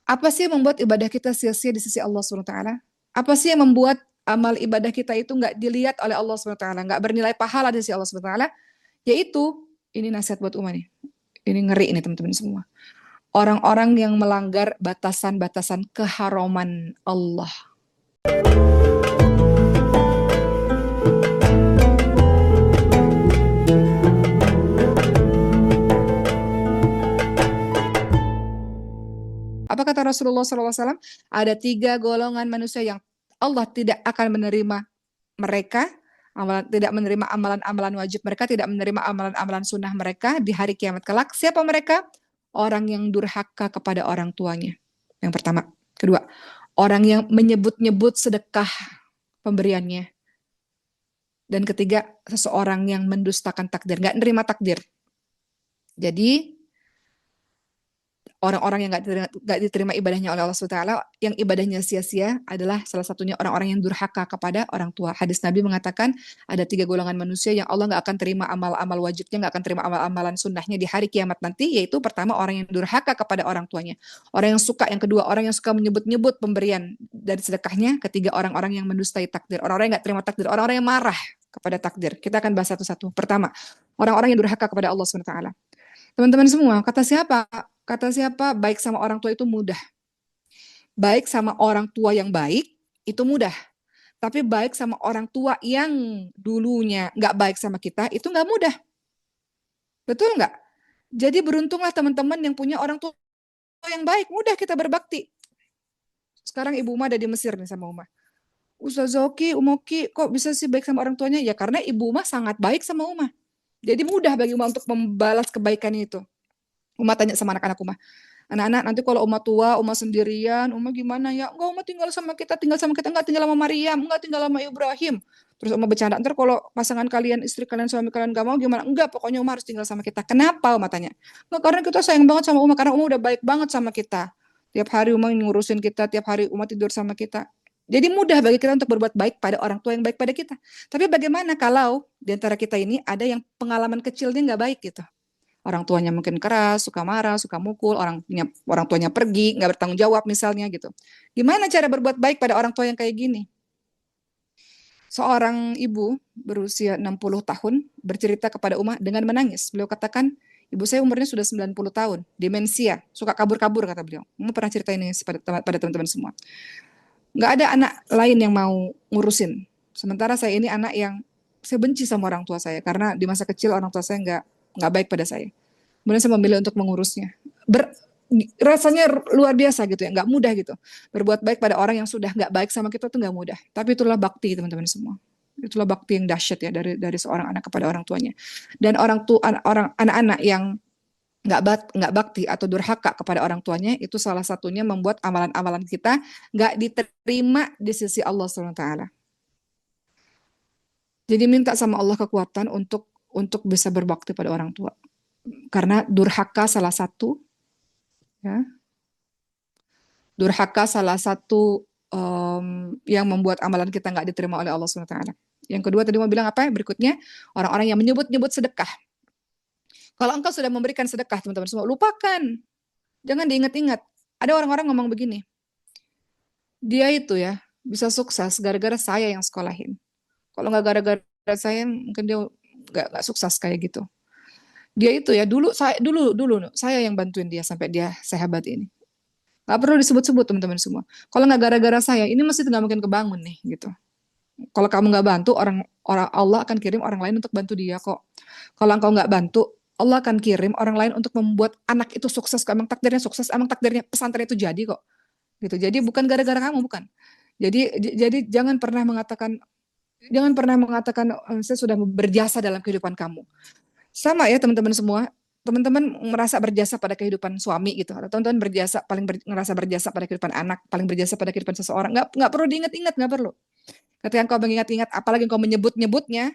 Apa sih yang membuat ibadah kita sia-sia di sisi Allah Subhanahu wa taala? Apa sih yang membuat amal ibadah kita itu nggak dilihat oleh Allah Subhanahu wa taala, nggak bernilai pahala di sisi Allah Subhanahu wa taala? Yaitu, ini nasihat buat Uma nih. Ini ngeri nih teman-teman semua. Orang-orang yang melanggar batasan-batasan keharaman Allah. Apa kata Rasulullah SAW? Ada 3 golongan manusia yang Allah tidak akan menerima mereka, tidak menerima amalan-amalan wajib mereka, tidak menerima amalan-amalan sunnah mereka di hari kiamat kelak. Siapa mereka? Orang yang durhaka kepada orang tuanya. Yang pertama. Kedua, orang yang menyebut-nyebut sedekah pemberiannya. Dan ketiga, seseorang yang mendustakan takdir, nggak nerima takdir. Jadi orang-orang yang nggak diterima ibadahnya oleh Allah SWT, yang ibadahnya sia-sia adalah salah satunya orang-orang yang durhaka kepada orang tua. Hadis Nabi mengatakan ada 3 golongan manusia yang Allah nggak akan terima amal-amal wajibnya, nggak akan terima amal-amalan sunnahnya di hari kiamat nanti, yaitu pertama orang yang durhaka kepada orang tuanya, orang yang suka, yang kedua orang yang suka menyebut-nyebut pemberian dari sedekahnya, ketiga orang-orang yang mendustai takdir, orang-orang yang nggak terima takdir, orang-orang yang marah kepada takdir. Kita akan bahas satu-satu. Pertama, orang-orang yang durhaka kepada Allah SWT. Teman-teman semua, kata siapa? Kata siapa? Baik sama orang tua itu mudah. Baik sama orang tua yang baik itu mudah. Tapi baik sama orang tua yang dulunya nggak baik sama kita itu nggak mudah. Betul nggak? Jadi beruntunglah teman-teman yang punya orang tua yang baik. Mudah kita berbakti. Sekarang Ibu Uma ada di Mesir nih sama Uma. Ustaz Zoki, Umoki, kok bisa sih baik sama orang tuanya? Ya karena Ibu Uma sangat baik sama Uma. Jadi mudah bagi Uma untuk membalas kebaikan itu. Uma tanya sama anak-anak Uma, anak-anak nanti kalau Uma tua, Uma sendirian, Uma gimana ya? Enggak, Uma tinggal sama kita, enggak tinggal sama Maryam, enggak tinggal sama Ibrahim. Terus Uma bercanda, ntar kalau pasangan kalian, istri kalian, suami kalian gak mau gimana? Enggak, pokoknya Uma harus tinggal sama kita. Kenapa? Uma tanya. Enggak, karena kita sayang banget sama Uma, karena Uma udah baik banget sama kita. Tiap hari Uma ngurusin kita, tiap hari Uma tidur sama kita. Jadi mudah bagi kita untuk berbuat baik pada orang tua yang baik pada kita. Tapi bagaimana kalau di antara kita ini ada yang pengalaman kecilnya nggak baik gitu? Orang tuanya mungkin keras, suka marah, suka mukul, orang tuanya pergi, nggak bertanggung jawab misalnya gitu. Gimana cara berbuat baik pada orang tua yang kayak gini? Seorang ibu berusia 60 tahun bercerita kepada Umar dengan menangis. Beliau katakan, ibu saya umurnya sudah 90 tahun, demensia, suka kabur-kabur kata beliau. Umar pernah cerita ini pada teman-teman semua. Nggak ada anak lain yang mau ngurusin. Sementara saya ini anak yang saya benci sama orang tua saya karena di masa kecil orang tua saya nggak baik pada saya. Kemudian saya memilih untuk mengurusnya. Rasanya luar biasa gitu ya, nggak mudah gitu. Berbuat baik pada orang yang sudah nggak baik sama kita tuh nggak mudah. Tapi itulah bakti teman-teman semua. Itulah bakti yang dahsyat ya dari seorang anak kepada orang tuanya. Dan anak-anak yang nggak bakti atau durhaka kepada orang tuanya itu salah satunya membuat amalan-amalan kita nggak diterima di sisi Allah SWT. Jadi minta sama Allah kekuatan untuk bisa berbakti pada orang tua. Karena durhaka salah satu ya, durhaka salah satu yang membuat amalan kita nggak diterima oleh Allah SWT. Yang kedua tadi mau bilang apa? Berikutnya, orang-orang yang menyebut-nyebut sedekah. Kalau engkau sudah memberikan sedekah, teman-teman semua, lupakan. Jangan diingat-ingat. Ada orang-orang ngomong begini, dia itu ya bisa sukses gara-gara saya yang sekolahin. Kalau nggak gara-gara saya, mungkin dia nggak sukses kayak gitu. Dia itu ya dulu saya yang bantuin dia sampai dia sehebat ini. Nggak perlu disebut-sebut teman-teman semua. Kalau nggak gara-gara saya, ini masjid nggak mungkin kebangun nih gitu. Kalau kamu nggak bantu, orang Allah akan kirim orang lain untuk bantu dia kok. Kalau engkau nggak bantu, Allah akan kirim orang lain untuk membuat anak itu sukses. Kalau emang takdirnya sukses, emang takdirnya pesantren itu jadi kok. Gitu. Jadi bukan gara-gara kamu, bukan. Jadi jangan pernah mengatakan saya sudah berjasa dalam kehidupan kamu. Sama ya teman-teman semua. Teman-teman merasa berjasa pada kehidupan suami gitu, atau teman-teman ngerasa berjasa pada kehidupan anak, paling berjasa pada kehidupan seseorang, nggak perlu diingat-ingat, nggak perlu. Ketika engkau mengingat-ingat, apalagi engkau menyebut-nyebutnya,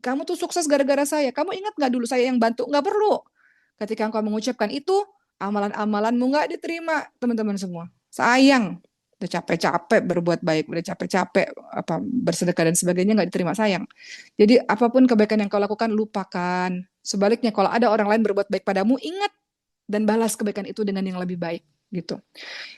kamu tuh sukses gara-gara saya. Kamu ingat nggak dulu saya yang bantu? Nggak perlu. Ketika engkau mengucapkan itu, amalan-amalanmu nggak diterima, teman-teman semua. Sayang. Udah capek-capek berbuat baik, udah capek-capek bersedekah dan sebagainya nggak diterima, sayang. Jadi apapun kebaikan yang kau lakukan, lupakan. Sebaliknya kalau ada orang lain berbuat baik padamu, ingat dan balas kebaikan itu dengan yang lebih baik. gitu.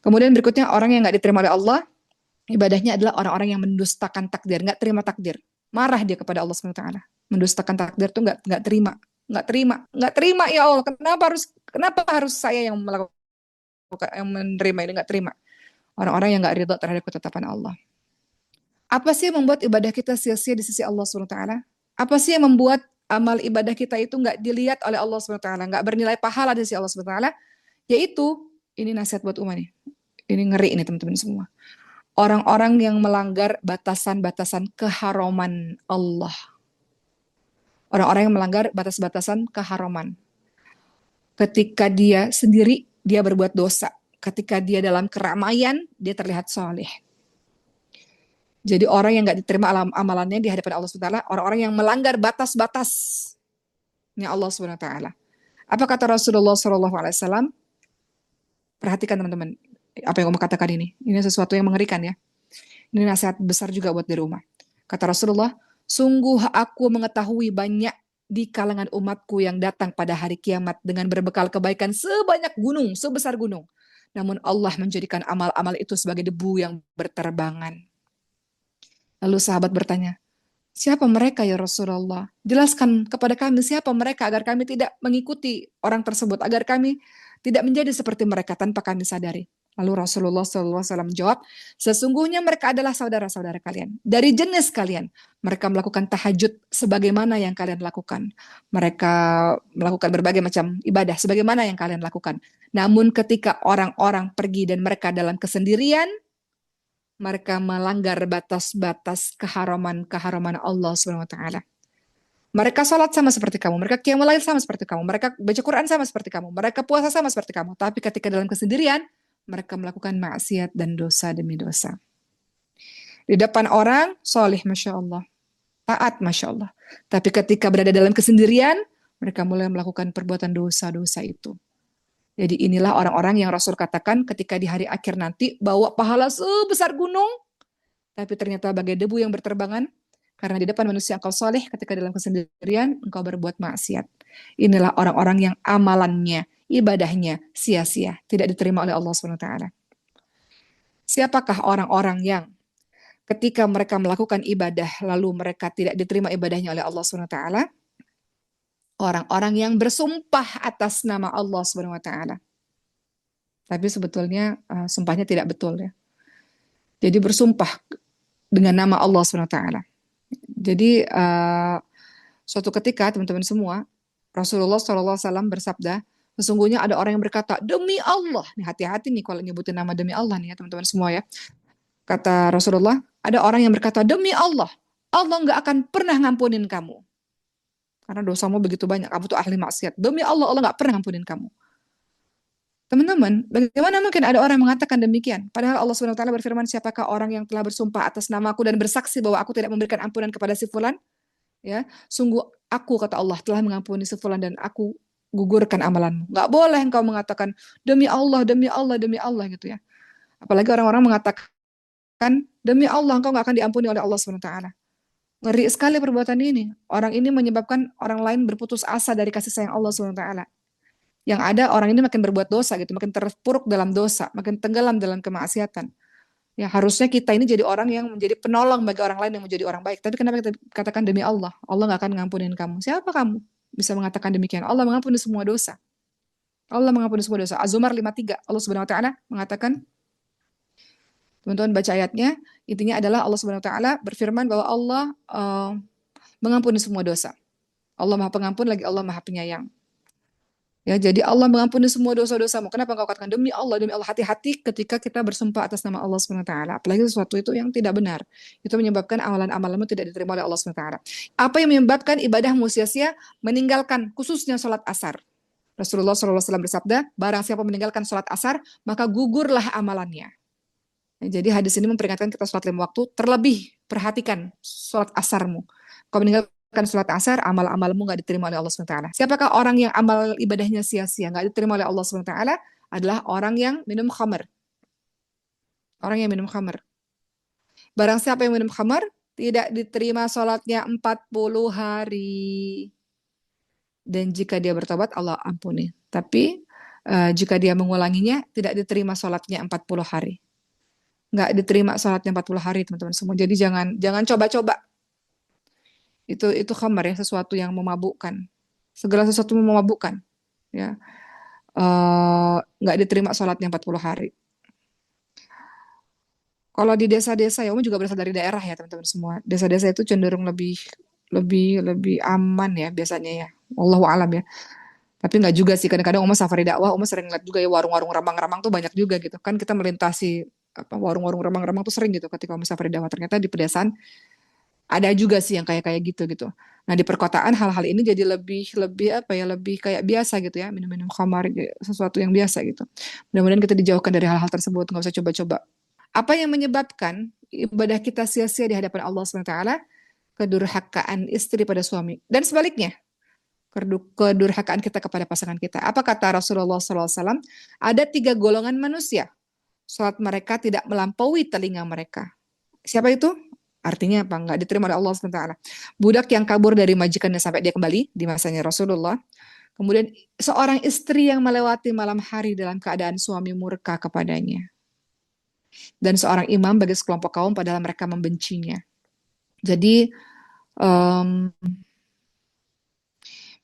Kemudian berikutnya orang yang nggak diterima oleh Allah ibadahnya adalah orang-orang yang mendustakan takdir, nggak terima takdir, marah dia kepada Allah Subhanahu Wa Taala. Mendustakan takdir tuh nggak terima, nggak terima ya Allah. Kenapa harus saya yang melakukan yang menerima ini nggak terima? Orang-orang yang nggak ridho terhadap ketetapan Allah. Apa sih yang membuat ibadah kita sia-sia di sisi Allah Subhanahu Wa Taala? Apa sih yang membuat amal ibadah kita itu nggak dilihat oleh Allah Subhanahu Wa Taala, nggak bernilai pahala di sisi Allah Subhanahu Wa Taala? Yaitu ini nasihat buat umat nih. Ini ngeri ini teman-teman semua. Orang-orang yang melanggar batasan-batasan keharaman Allah. Orang-orang yang melanggar batas-batasan keharaman. Ketika dia sendiri, dia berbuat dosa. Ketika dia dalam keramaian, dia terlihat soleh. Jadi orang yang gak diterima amalannya di hadapan Allah SWT, orang-orang yang melanggar batas-batas Allah SWT. Apa kata Rasulullah SAW? Perhatikan teman-teman, apa yang kamu katakan ini. Ini sesuatu yang mengerikan ya. Ini nasihat besar juga buat di rumah. Kata Rasulullah, sungguh aku mengetahui banyak di kalangan umatku yang datang pada hari kiamat dengan berbekal kebaikan sebanyak gunung, sebesar gunung. Namun Allah menjadikan amal-amal itu sebagai debu yang berterbangan. Lalu sahabat bertanya, siapa mereka ya Rasulullah? Jelaskan kepada kami siapa mereka agar kami tidak mengikuti orang tersebut, agar kami tidak menjadi seperti mereka tanpa kami sadari. Lalu Rasulullah SAW menjawab, sesungguhnya mereka adalah saudara-saudara kalian. Dari jenis kalian. Mereka melakukan tahajud sebagaimana yang kalian lakukan. Mereka melakukan berbagai macam ibadah sebagaimana yang kalian lakukan. Namun ketika orang-orang pergi dan mereka dalam kesendirian, mereka melanggar batas-batas keharaman-keharaman Allah SWT. Mereka sholat sama seperti kamu, mereka qiyamul lail sama seperti kamu, mereka baca Quran sama seperti kamu, mereka puasa sama seperti kamu. Tapi ketika dalam kesendirian, mereka melakukan maksiat dan dosa demi dosa. Di depan orang, soleh Masya Allah. Taat Masya Allah. Tapi ketika berada dalam kesendirian, mereka mulai melakukan perbuatan dosa-dosa itu. Jadi inilah orang-orang yang Rasul katakan ketika di hari akhir nanti bawa pahala sebesar gunung, tapi ternyata bagai debu yang berterbangan, karena di depan manusia engkau soleh, ketika dalam kesendirian engkau berbuat maksiat. Inilah orang-orang yang amalannya, ibadahnya sia-sia, tidak diterima oleh Allah SWT. Siapakah orang-orang yang ketika mereka melakukan ibadah, lalu mereka tidak diterima ibadahnya oleh Allah SWT? Orang-orang yang bersumpah atas nama Allah SWT. Tapi sebetulnya sumpahnya tidak betul ya. Jadi bersumpah dengan nama Allah SWT. Jadi suatu ketika teman-teman semua, Rasulullah SAW bersabda, sesungguhnya ada orang yang berkata, demi Allah. Nih hati-hati nih kalau nyebutin nama demi Allah nih ya teman-teman semua ya. Kata Rasulullah, ada orang yang berkata, demi Allah nggak akan pernah ngampunin kamu. Karena dosamu begitu banyak, kamu tuh ahli maksiat. Demi Allah nggak pernah ngampunin kamu. Teman-teman, bagaimana mungkin ada orang yang mengatakan demikian? Padahal Allah SWT berfirman, siapakah orang yang telah bersumpah atas namaku dan bersaksi bahwa aku tidak memberikan ampunan kepada si fulan? Ya, sungguh aku, kata Allah, telah mengampuni si fulan dan aku gugurkan amalanmu. Nggak boleh engkau mengatakan, demi Allah, demi Allah, demi Allah gitu ya. Apalagi orang-orang mengatakan, demi Allah, engkau nggak akan diampuni oleh Allah SWT. Ngeri sekali perbuatan ini. Orang ini menyebabkan orang lain berputus asa dari kasih sayang Allah SWT. Yang ada orang ini makin berbuat dosa gitu, makin terpuruk dalam dosa, makin tenggelam dalam kemaksiatan. Ya harusnya kita ini jadi orang yang menjadi penolong bagi orang lain yang menjadi orang baik. Tapi kenapa kita katakan demi Allah? Allah nggak akan ngampunin kamu. Siapa kamu bisa mengatakan demikian? Allah mengampuni semua dosa. Allah mengampuni semua dosa. Az-Zumar 53. Allah Subhanahu wa taala mengatakan, teman-teman baca ayatnya, intinya adalah Allah Subhanahu wa taala berfirman bahwa Allah mengampuni semua dosa. Allah Maha Pengampun lagi Allah Maha Penyayang. Ya, jadi Allah mengampuni semua dosa-dosamu. Kenapa engkau katakan demi Allah, demi Allah? Hati-hati ketika kita bersumpah atas nama Allah SWT. Apalagi sesuatu itu yang tidak benar. Itu menyebabkan amalan-amalanmu tidak diterima oleh Allah SWT. Apa yang menyebabkan ibadahmu sia-sia? Meninggalkan khususnya sholat asar. Rasulullah SAW bersabda, barang siapa meninggalkan sholat asar, maka gugurlah amalannya. Jadi hadis ini memperingatkan kita sholat lima waktu, terlebih perhatikan sholat asarmu. Kau meninggalkan sholat asar, amal-amalmu nggak diterima oleh Allah SWT. Siapakah orang yang amal ibadahnya sia-sia, nggak diterima oleh Allah SWT? Adalah orang yang minum khamar. Orang yang minum khamar. Barang siapa yang minum khamar, tidak diterima sholatnya 40 hari. Dan jika dia bertobat, Allah ampuni. Tapi Jika dia mengulanginya, tidak diterima sholatnya 40 hari. Nggak diterima sholatnya 40 hari, teman-teman semua. Jadi jangan jangan coba-coba. Itu khamar ya, sesuatu yang memabukkan. Segala sesuatu yang memabukkan. Ya, nggak diterima sholatnya 40 hari. Kalau di desa-desa ya, Umi juga berasal dari daerah ya teman-teman semua. Desa-desa itu cenderung lebih lebih aman ya biasanya ya. Wallahu alam ya. Tapi nggak juga sih. Kadang-kadang Uma safari dakwah, Uma sering lihat juga ya warung-warung ramang-ramang tuh banyak juga gitu. Kan kita melintasi apa warung-warung ramang-ramang tuh sering gitu ketika Uma safari dakwah. Ternyata di pedesaan ada juga sih yang kayak gitu gitu. Nah di perkotaan hal-hal ini jadi lebih lebih apa ya lebih kayak biasa gitu ya minum-minum khamar sesuatu yang biasa gitu. Mudah-mudahan kita dijauhkan dari hal-hal tersebut nggak usah coba-coba. Apa yang menyebabkan ibadah kita sia-sia di hadapan Allah SWT? Kedurhakaan istri pada suami. Dan sebaliknya, kedurhakaan kita kepada pasangan kita. Apa kata Rasulullah SAW? Ada 3 golongan manusia. Salat mereka tidak melampaui telinga mereka. Siapa itu? Artinya apa? Nggak diterima oleh Allah SWT. Budak yang kabur dari majikannya sampai dia kembali di masanya Rasulullah. Kemudian seorang istri yang melewati malam hari dalam keadaan suami murka kepadanya. Dan seorang imam bagi sekelompok kaum padahal mereka membencinya. Jadi um,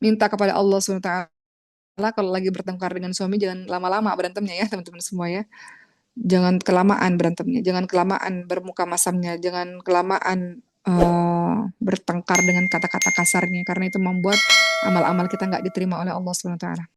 minta kepada Allah SWT kalau lagi bertengkar dengan suami jangan lama-lama berantemnya ya teman-teman semua ya. Jangan kelamaan berantemnya, jangan kelamaan bermuka masamnya, jangan kelamaan bertengkar dengan kata-kata kasarnya karena itu membuat amal-amal kita nggak diterima oleh Allah SWT.